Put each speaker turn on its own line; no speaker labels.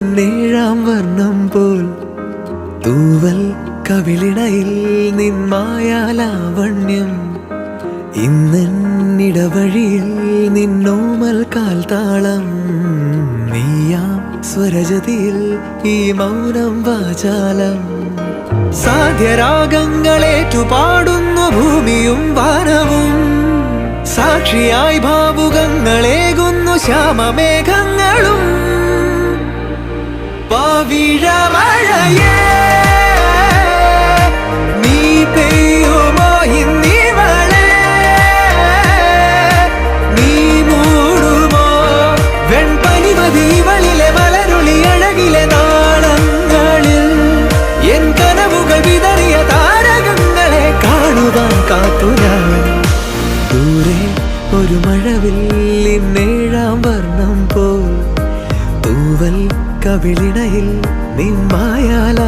നേഴാം വർണ്ണം പോൽ തൂവൽ കവിളിണയിൽ നിന്മായാലാവണ്യം ഇന്നിടവഴിയിൽ നിന്നോമൽ കാൽത്താളം നീയാം സ്വരജതിയിൽ ഈ മൗനം വാചാലം സാധ്യരാഗങ്ങളേറ്റുപാടുന്നു ഭൂമിയും വാനവും സാക്ഷിയായി ഭാവുകങ്ങളേകുന്നു ശ്യാമമേഘങ്ങളും പവിഴമഴയേ നീ പെയ്യുമോ ഇന്നിവളെ നീ മൂടുമോ വെൺപനിമതിവളിലെ മലരുളി അഴകിലെ നാളങ്ങളിൽ എൻ കനവുകൾ വിതറിയ താരകങ്ങളെ കാണുവാൻ കാത്തു ഞാൻ ദൂരെ ഒരു മഴവില്ലിൻ നേഴാം വർണ്ണം പോൽ തൂവൽ കവിളിണയിൽ നിന്മായാല